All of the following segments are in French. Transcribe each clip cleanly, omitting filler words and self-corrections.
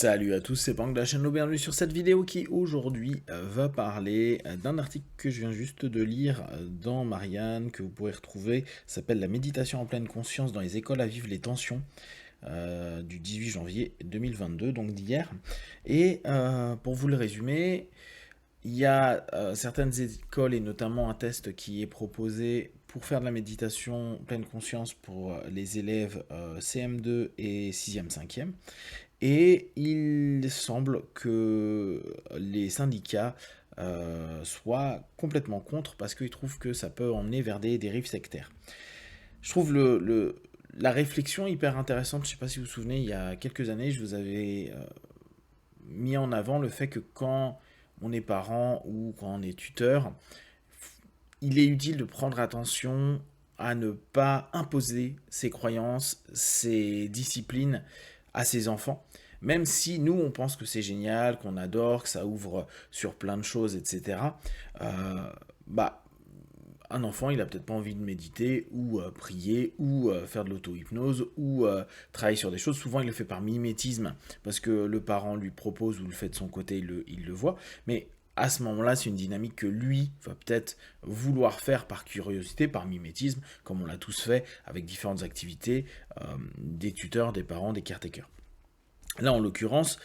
Salut à tous, c'est Bang de la chaîne, bienvenue sur cette vidéo qui aujourd'hui va parler d'un article que je viens juste de lire dans Marianne, que vous pourrez retrouver, ça s'appelle La méditation en pleine conscience dans les écoles à vivre les tensions, du 18 janvier 2022, donc d'hier. Et pour vous le résumer, il y a certaines écoles et notamment un test qui est proposé pour faire de la méditation pleine conscience pour les élèves CM2 et 6e, 5e. Et il semble que les syndicats soient complètement contre parce qu'ils trouvent que ça peut emmener vers des dérives sectaires. Je trouve la réflexion hyper intéressante. Je ne sais pas si vous vous souvenez, il y a quelques années, je vous avais mis en avant le fait que quand on est parent ou quand on est tuteur, il est utile de prendre attention à ne pas imposer ses croyances, ses disciplines à ses enfants. Même si nous, on pense que c'est génial, qu'on adore, que ça ouvre sur plein de choses, etc. Bah, un enfant, il a peut-être pas envie de méditer, ou prier, ou faire de l'auto-hypnose, ou travailler sur des choses. Souvent, il le fait par mimétisme, parce que le parent lui propose, ou le fait de son côté, il le voit. Mais à ce moment-là, c'est une dynamique que lui va peut-être vouloir faire par curiosité, par mimétisme, comme on l'a tous fait avec différentes activités, des tuteurs, des parents, des caretakers. Là, en l'occurrence,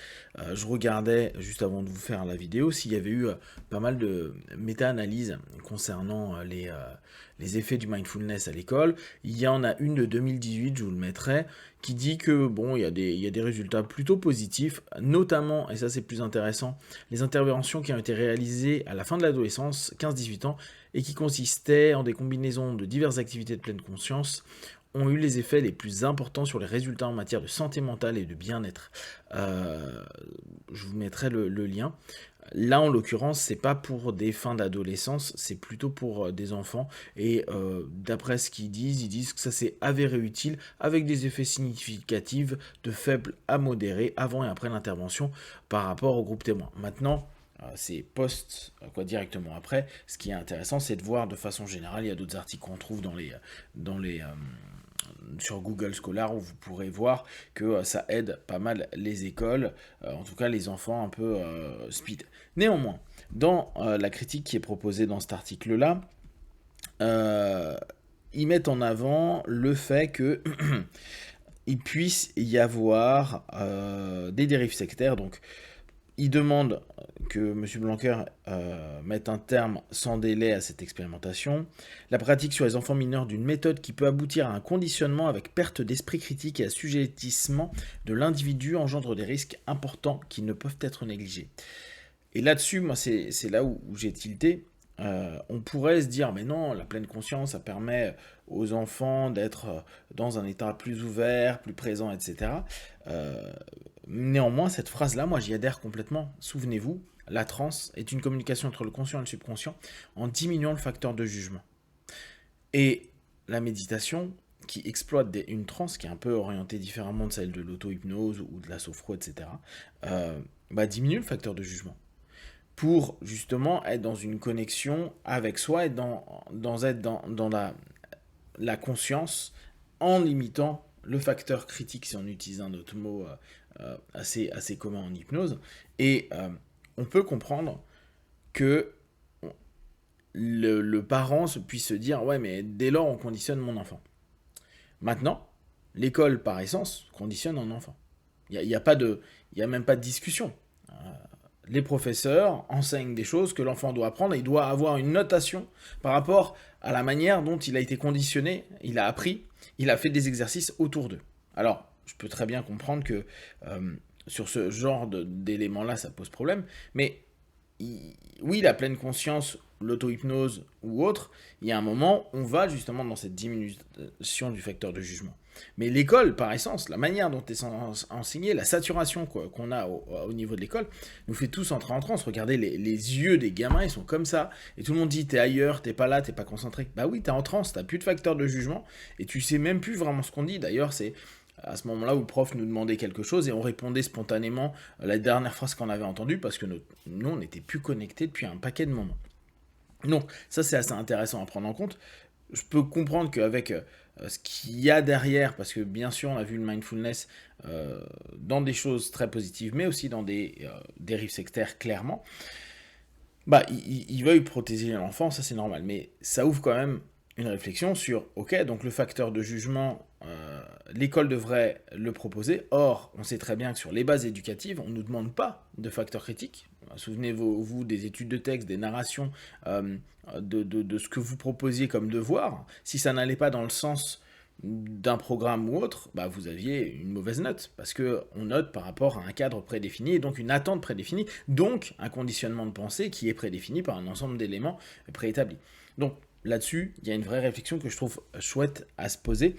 je regardais, juste avant de vous faire la vidéo, s'il y avait eu pas mal de méta-analyses concernant les effets du mindfulness à l'école. Il y en a une de 2018, je vous le mettrai, qui dit que, bon, il y a des résultats plutôt positifs, notamment, et ça c'est plus intéressant, les interventions qui ont été réalisées à la fin de l'adolescence, 15-18 ans, et qui consistaient en des combinaisons de diverses activités de pleine conscience, ont eu les effets les plus importants sur les résultats en matière de santé mentale et de bien-être. Je vous mettrai le lien. Là, en l'occurrence, c'est pas pour des fins d'adolescence, c'est plutôt pour des enfants. Et d'après ce qu'ils disent, ils disent que ça s'est avéré utile avec des effets significatifs de faibles à modérés avant et après l'intervention par rapport au groupe témoin. Maintenant, c'est directement après. Ce qui est intéressant, c'est de voir de façon générale, il y a d'autres articles qu'on trouve sur Google Scholar où vous pourrez voir que ça aide pas mal les écoles, en tout cas les enfants un peu speed. Néanmoins, dans la critique qui est proposée dans cet article-là, ils mettent en avant le fait que il puisse y avoir des dérives sectaires. Donc, il demande que M. Blanquer mette un terme sans délai à cette expérimentation. La pratique sur les enfants mineurs d'une méthode qui peut aboutir à un conditionnement avec perte d'esprit critique et assujettissement de l'individu engendre des risques importants qui ne peuvent être négligés. Et là-dessus, moi, c'est là où j'ai tilté. On pourrait se dire, mais non, la pleine conscience, ça permet aux enfants d'être dans un état plus ouvert, plus présent, etc. Néanmoins, cette phrase-là, moi, j'y adhère complètement. Souvenez-vous, la transe est une communication entre le conscient et le subconscient en diminuant le facteur de jugement. Et la méditation, qui exploite une transe qui est un peu orientée différemment de celle de l'auto-hypnose ou de la sophro, etc., diminue le facteur de jugement pour justement être dans une connexion avec soi et être dans la conscience en limitant le facteur critique, si on utilise un autre mot assez commun en hypnose. Et on peut comprendre que le parent puisse se dire « Ouais, mais dès lors, on conditionne mon enfant. » Maintenant, l'école, par essence, conditionne un enfant. Il n'y a même pas de discussion. Les professeurs enseignent des choses que l'enfant doit apprendre et il doit avoir une notation par rapport à la manière dont il a été conditionné, il a appris, il a fait des exercices autour d'eux. Alors, je peux très bien comprendre que sur ce genre d'éléments-là, ça pose problème, mais oui, la pleine conscience, l'auto-hypnose ou autre, il y a un moment, on va justement dans cette diminution du facteur de jugement. Mais l'école, par essence, la manière dont est enseigné, la saturation qu'on a au niveau de l'école, nous fait tous entrer en transe. Regardez, les yeux des gamins, ils sont comme ça. Et tout le monde dit, t'es ailleurs, t'es pas là, t'es pas concentré. Bah oui, t'es en transe, t'as plus de facteur de jugement, et tu sais même plus vraiment ce qu'on dit. D'ailleurs, c'est à ce moment-là où le prof nous demandait quelque chose et on répondait spontanément la dernière phrase qu'on avait entendue parce que nous, on n'était plus connectés depuis un paquet de moments. Donc, ça, c'est assez intéressant à prendre en compte. Je peux comprendre qu'avec ce qu'il y a derrière, parce que bien sûr, on a vu le mindfulness dans des choses très positives, mais aussi dans des dérives sectaires, clairement. Bah, il veuille protéger l'enfant, ça c'est normal, mais ça ouvre quand même une réflexion sur, ok, donc le facteur de jugement, l'école devrait le proposer. Or, on sait très bien que sur les bases éducatives, on ne nous demande pas de facteurs critiques. Souvenez-vous des études de texte, des narrations, de ce que vous proposiez comme devoir. Si ça n'allait pas dans le sens d'un programme ou autre, bah vous aviez une mauvaise note, parce que on note par rapport à un cadre prédéfini, et donc une attente prédéfinie, donc un conditionnement de pensée qui est prédéfini par un ensemble d'éléments préétablis. Donc là-dessus, il y a une vraie réflexion que je trouve chouette à se poser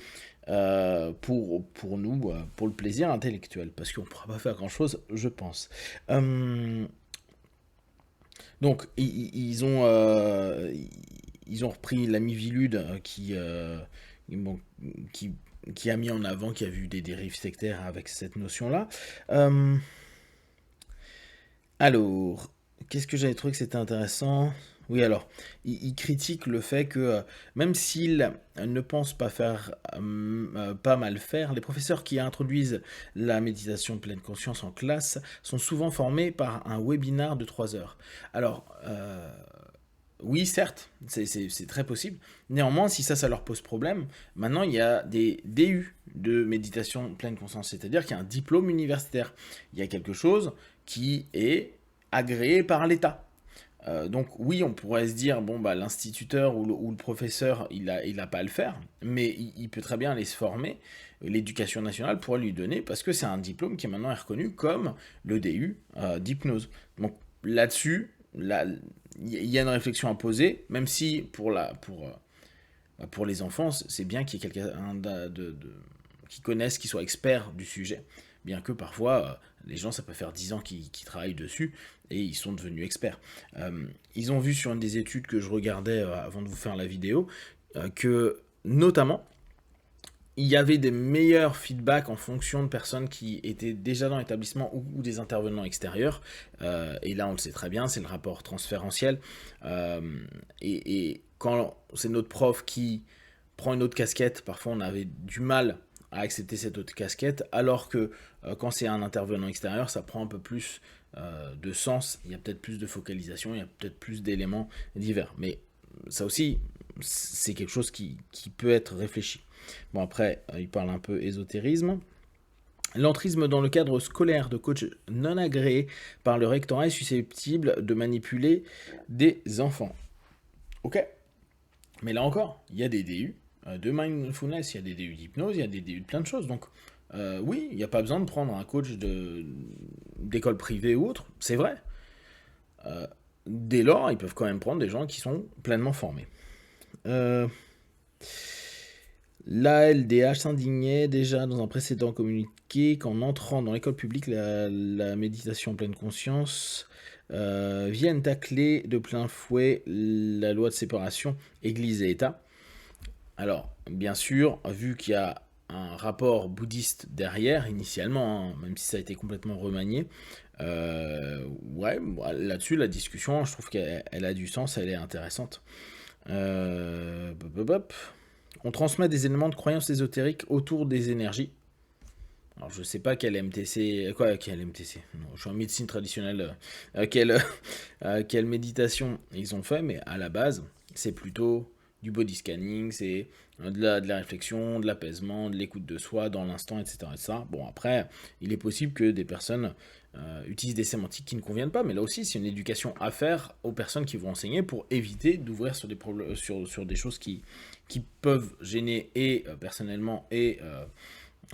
pour nous, pour le plaisir intellectuel, parce qu'on ne pourra pas faire grand-chose, je pense. Donc, ils ont repris l'ami Vilude bon, qui, qui a mis en avant, qui a vu des dérives sectaires avec cette notion-là. Euh, alors, qu'est-ce que j'avais trouvé que c'était intéressant? Oui, alors, il critique le fait que même s'il ne pense pas faire pas mal faire, les professeurs qui introduisent la méditation de pleine conscience en classe sont souvent formés par un webinar de 3 heures. Alors, oui, certes, c'est très possible. Néanmoins, si ça leur pose problème, maintenant il y a des DU de méditation pleine conscience, c'est-à-dire qu'il y a un diplôme universitaire. Il y a quelque chose qui est agréé par l'État. Donc oui, on pourrait se dire, bon, bah, l'instituteur ou le professeur, il a pas à le faire, mais il peut très bien aller se former. L'éducation nationale pourrait lui donner, parce que c'est un diplôme qui maintenant est reconnu comme le DU d'hypnose. Donc là-dessus, là, il y a une réflexion à poser, même si pour les enfants, c'est bien qu'il y ait quelqu'un qui connaisse, qui soit expert du sujet. Bien que parfois, les gens, ça peut faire 10 ans qu'ils travaillent dessus et ils sont devenus experts. Ils ont vu sur une des études que je regardais avant de vous faire la vidéo, que notamment, il y avait des meilleurs feedbacks en fonction de personnes qui étaient déjà dans l'établissement ou des intervenants extérieurs. Et là, on le sait très bien, c'est le rapport transférentiel. Euh, et quand c'est notre prof qui prend une autre casquette, parfois on avait du mal à accepter cette autre casquette, alors que quand c'est un intervenant extérieur, ça prend un peu plus de sens, il y a peut-être plus de focalisation, il y a peut-être plus d'éléments divers. Mais ça aussi, c'est quelque chose qui peut être réfléchi. Bon, après, il parle un peu ésotérisme. L'entrisme dans le cadre scolaire de coach non agréé par le rectorat est susceptible de manipuler des enfants. Ok, mais là encore, il y a des DU de mindfulness, il y a des DU d'hypnose, il y a des DU de plein de choses. Donc, oui, il n'y a pas besoin de prendre un coach d'école privée ou autre, c'est vrai. Dès lors, ils peuvent quand même prendre des gens qui sont pleinement formés. La LDH s'indignait déjà dans un précédent communiqué qu'en entrant dans l'école publique, la méditation en pleine conscience vienne tacler de plein fouet la loi de séparation Église et État. Alors, bien sûr, vu qu'il y a un rapport bouddhiste derrière, initialement, hein, même si ça a été complètement remanié, ouais, là-dessus, la discussion, je trouve qu'elle a du sens, elle est intéressante. On transmet des éléments de croyances ésotériques autour des énergies. Alors je sais pas quel MTC, quel MTC, non, je suis en médecine traditionnelle, quelle méditation ils ont fait, mais à la base, c'est plutôt du body scanning, c'est de la réflexion, de l'apaisement, de l'écoute de soi dans l'instant, etc., etc. Bon, après, il est possible que des personnes utilisent des sémantiques qui ne conviennent pas, mais là aussi, c'est une éducation à faire aux personnes qui vont enseigner pour éviter d'ouvrir sur des, sur des choses qui peuvent gêner et personnellement et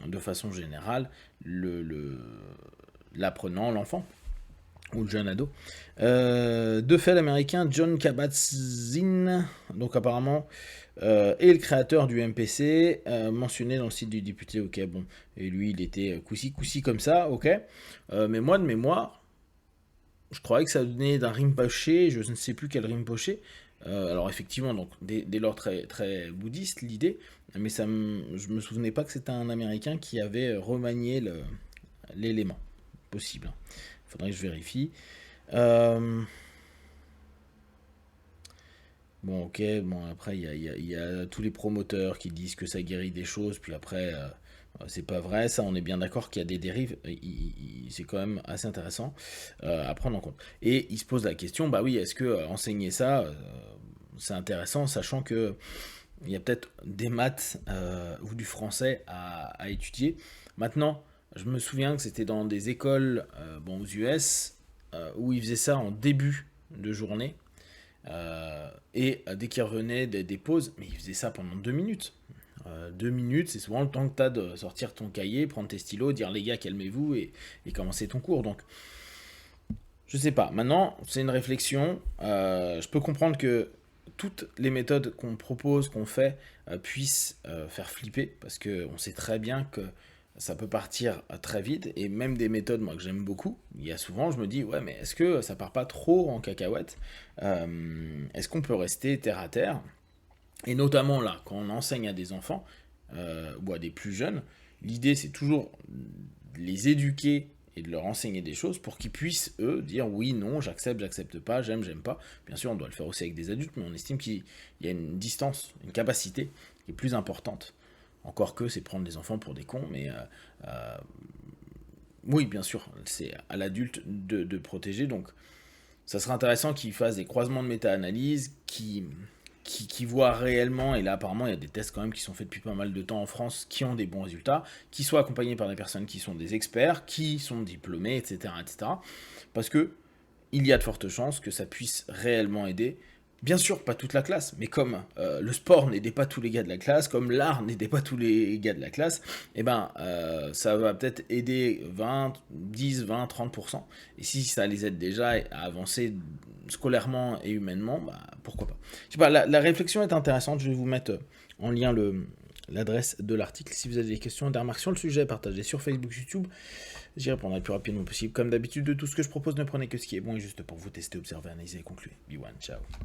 de façon générale l'apprenant, l'enfant ou le jeune ado. De fait, l'américain John Kabat-Zinn, donc apparemment, est le créateur du MPC, mentionné dans le site du député, ok, bon, et lui, il était coussi comme ça, ok, mais moi, de mémoire, je croyais que ça venait d'un Rinpoche, je ne sais plus quel Rinpoche, alors effectivement, donc dès lors très, très bouddhiste l'idée, mais je me souvenais pas que c'était un Américain qui avait remanié l'élément. Possible. Faudrait que je vérifie. Bon, ok, bon, après, il y a tous les promoteurs qui disent que ça guérit des choses, puis après, c'est pas vrai. Ça, on est bien d'accord qu'il y a des dérives. C'est quand même assez intéressant à prendre en compte. Et il se pose la question, bah oui, est-ce que enseigner ça, c'est intéressant, sachant que il y a peut-être des maths ou du français à étudier. Maintenant, je me souviens que c'était dans des écoles bon, aux US où ils faisaient ça en début de journée. Et dès qu'il revenait des pauses, mais il faisait ça pendant 2 minutes. 2 minutes, c'est souvent le temps que tu as de sortir ton cahier, prendre tes stylos, dire les gars, calmez-vous et commencer ton cours. Donc, je sais pas. Maintenant, c'est une réflexion. Je peux comprendre que toutes les méthodes qu'on propose, qu'on fait, puissent faire flipper, parce qu'on sait très bien que ça peut partir très vite, et même des méthodes, moi, que j'aime beaucoup, il y a souvent, je me dis, ouais, mais est-ce que ça part pas trop en cacahuète? Est-ce qu'on peut rester terre à terre? Et notamment là, quand on enseigne à des enfants, ou à des plus jeunes, l'idée c'est toujours de les éduquer et de leur enseigner des choses pour qu'ils puissent, eux, dire oui, non, j'accepte, j'accepte pas, j'aime, j'aime pas. Bien sûr, on doit le faire aussi avec des adultes, mais on estime qu'il y a une distance, une capacité qui est plus importante. Encore que c'est prendre les enfants pour des cons, mais oui, bien sûr, c'est à l'adulte de protéger. Donc, ça serait intéressant qu'ils fassent des croisements de méta-analyse, qui voient réellement, et là apparemment il y a des tests quand même qui sont faits depuis pas mal de temps en France, qui ont des bons résultats, qui soient accompagnés par des personnes qui sont des experts, qui sont diplômés, etc. etc. Parce que il y a de fortes chances que ça puisse réellement aider. Bien sûr, pas toute la classe, mais comme le sport n'aidait pas tous les gars de la classe, comme l'art n'aidait pas tous les gars de la classe, eh ben, ça va peut-être aider 20, 10, 20, 30%. Et si ça les aide déjà à avancer scolairement et humainement, bah, pourquoi pas. Je sais pas, la réflexion est intéressante, je vais vous mettre en lien l'adresse de l'article. Si vous avez des questions et des remarques sur le sujet, partagez sur Facebook, YouTube. J'y répondrai le plus rapidement possible. Comme d'habitude, de tout ce que je propose, ne prenez que ce qui est bon et juste pour vous tester, observer, analyser et conclure. Be one, ciao.